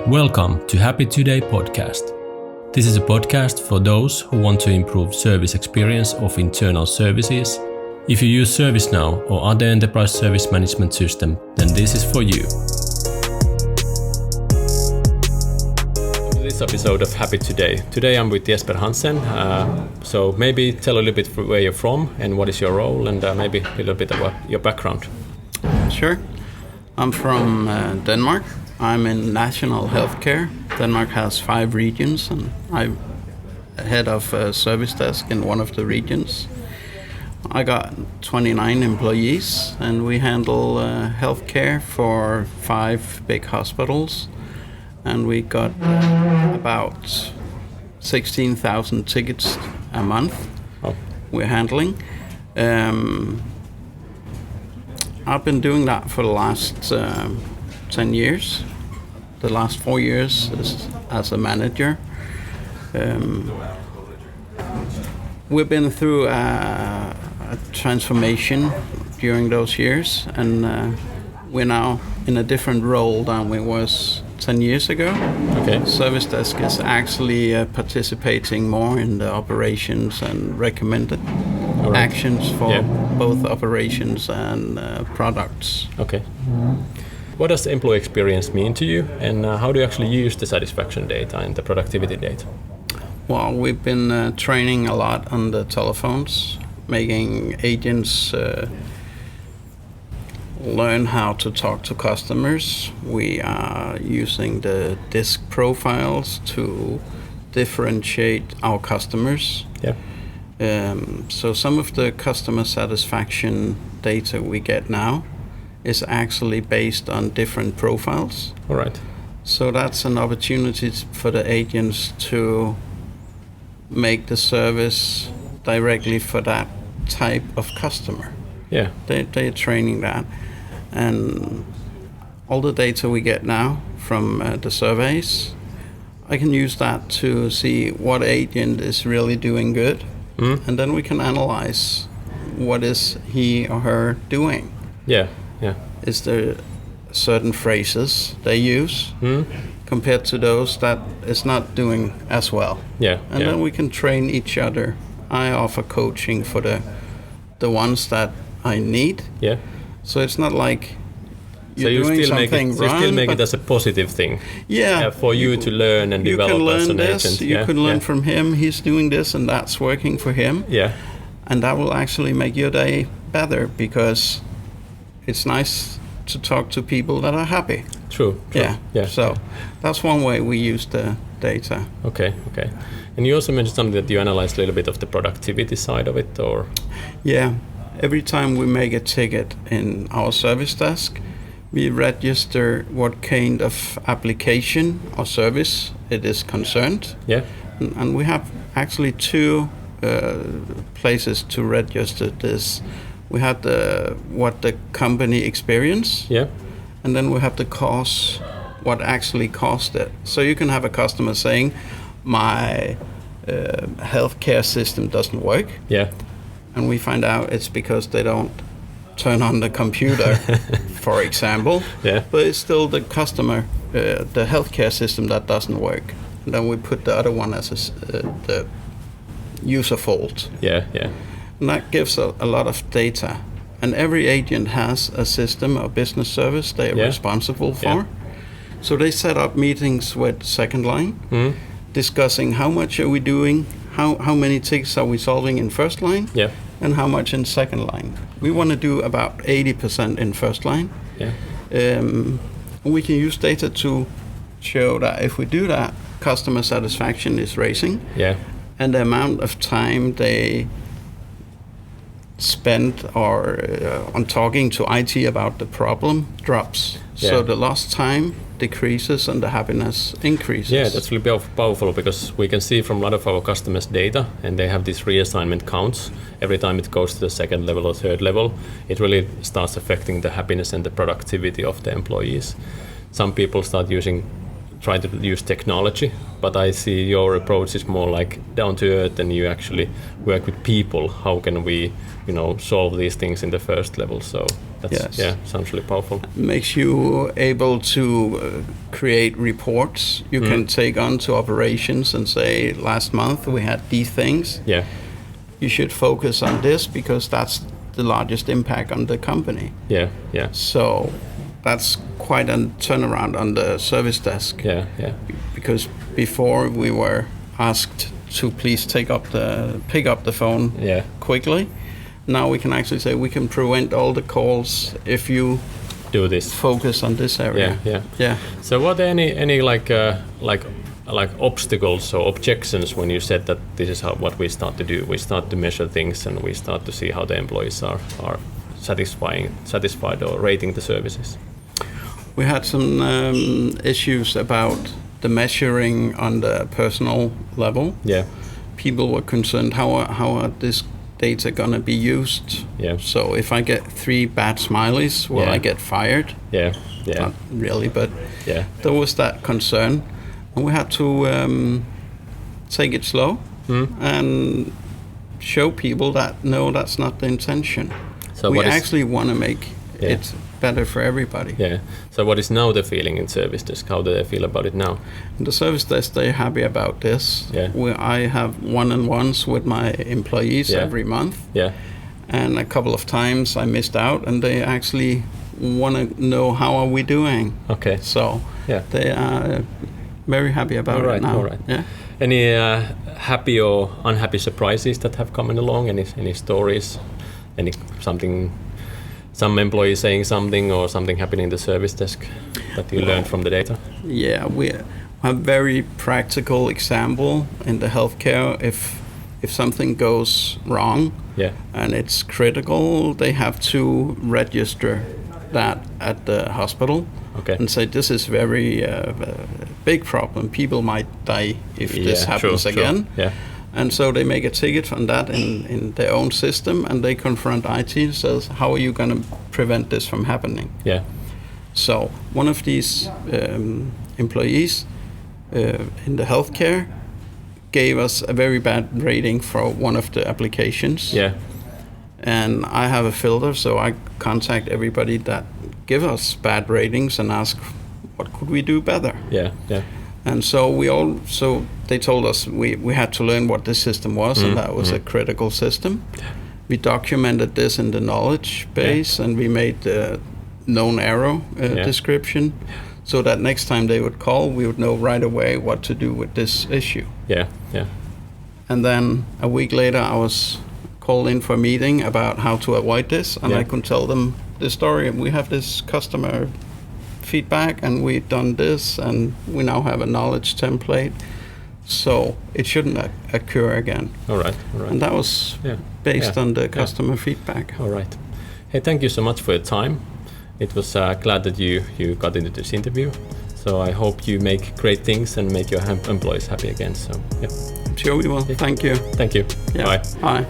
Welcome to Happy Today podcast. This is a podcast for those who want to improve service experience of internal services. If you use ServiceNow or other enterprise service management system, then this is for you. This episode of Happy Today. Today I'm with Jesper Hansen. So maybe tell a little bit where you're from and what is your role, and maybe a little bit about your background. Sure. I'm from Denmark. I'm in national healthcare. Denmark has 5 regions, and I'm head of a service desk in one of the regions. I got 29 employees, and we handle healthcare for 5 big hospitals. And we got about 16,000 tickets a month we're handling. I've been doing that for the last 10 years. The last 4 years as a manager. We've been through a transformation during those years, and we're now in a different role than we was 10 years ago. Okay. Service desk is actually participating more in the operations and recommended actions for both operations and products. Okay. What does employee experience mean to you, and how do you actually use the satisfaction data and the productivity data? Well, we've been training a lot on the telephones, making agents learn how to talk to customers. We are using the disk profiles to differentiate our customers. Yeah. So some of the customer satisfaction data we get now is actually based on different profiles. All right. So that's an opportunity for the agents to make the service directly for that type of customer. Yeah. They're training that. And all the data we get now from the surveys, I can use that to see what agent is really doing good. And then we can analyze what is he or her doing. Yeah. Yeah. Is there certain phrases they use compared to those that is not doing as well? Yeah. And then we can train each other. I offer coaching for the ones that I need. Yeah. So it's not like you're you doing still something make it, wrong. you still make it as a positive thing. Yeah. For you to learn and develop as an agent. You can learn this. You can learn from him. He's doing this, and that's working for him. Yeah. And that will actually make your day better, because it's nice to talk to people that are happy. True. Yeah. So that's one way we use the data. Okay. And you also mentioned something that you analyzed a little bit of the productivity side of it, or? Yeah. Every time we make a ticket in our service desk, we register what kind of application or service it is concerned. Yeah. And we have actually 2 places to register this. We have what the company experienced. Yeah. And then we have the cost, what actually cost it. So you can have a customer saying, my healthcare system doesn't work. Yeah. And we find out it's because they don't turn on the computer, for example. Yeah. But it's still the customer, the healthcare system that doesn't work. And then we put the other one as the user fault. Yeah. And that gives a lot of data. And every agent has a system or business service they are responsible for. Yeah. So they set up meetings with second line, discussing how much are we doing, how many tickets are we solving in first line, and how much in second line. We want to do about 80% in first line. Yeah. We can use data to show that if we do that, customer satisfaction is raising. Yeah. And the amount of time they spend on talking to IT about the problem drops. Yeah. So the lost time decreases and the happiness increases. Yeah, that's really powerful, because we can see from a lot of our customers' data, and they have these reassignment counts. Every time it goes to the second level or third level, it really starts affecting the happiness and the productivity of the employees. Some people start using try to use technology, but I see your approach is more like down to earth, and you actually work with people. How can we, solve these things in the first level? So that's sounds really powerful. Makes you able to create reports. You can take on to operations and say, last month we had these things. Yeah. You should focus on this because that's the largest impact on the company. Yeah, yeah. So that's quite a turnaround on the service desk. Yeah, yeah. Because before we were asked to please pick up the phone quickly. Now we can actually say we can prevent all the calls if you do this. Focus on this area. Yeah. So were there any like obstacles or objections when you said that this is what we start to do? We start to measure things and we start to see how the employees are satisfied or rating the services. We had some issues about the measuring on the personal level. Yeah. People were concerned how are this data gonna be used. Yeah. So if I get 3 bad smileys, will I get fired? Yeah. Not really, but there was that concern. And we had to take it slow and show people that no, that's not the intention. So we actually want to make it better for everybody. Yeah. So what is now the feeling in service desk? How do they feel about it now? In the service desk, they're happy about this. Yeah. I have one-on-ones with my employees every month. Yeah. And a couple of times I missed out, and they actually want to know how are we doing. Okay. So they are very happy about it now. All right. Yeah. Any happy or unhappy surprises that have come along? Any stories? Some employee saying something or something happening in the service desk that you learned from the data? Yeah, we have very practical example in the healthcare. If something goes wrong and it's critical, they have to register that at the hospital and say this is very big problem. People might die if this happens again. Yeah. And so they make a ticket on that in their own system, and they confront IT and says, how are you going to prevent this from happening? Yeah. So one of these employees in the healthcare gave us a very bad rating for one of the applications. Yeah. And I have a filter, so I contact everybody that give us bad ratings and ask, what could we do better? Yeah, yeah. And so they told us we had to learn what this system was, and that was a critical system. We documented this in the knowledge base, and we made the known error description, so that next time they would call, we would know right away what to do with this issue. Yeah, yeah. And then a week later, I was called in for a meeting about how to avoid this, and I could tell them the story. We have this customer feedback, and we've done this, and we now have a knowledge template, so it shouldn't occur again. All right. And that was based on the customer feedback. All right. Hey, thank you so much for your time. It was glad that you got into this interview. So I hope you make great things and make your employees happy again. So Sure we will. Yeah. Thank you. Thank you. Yeah. Bye. Bye.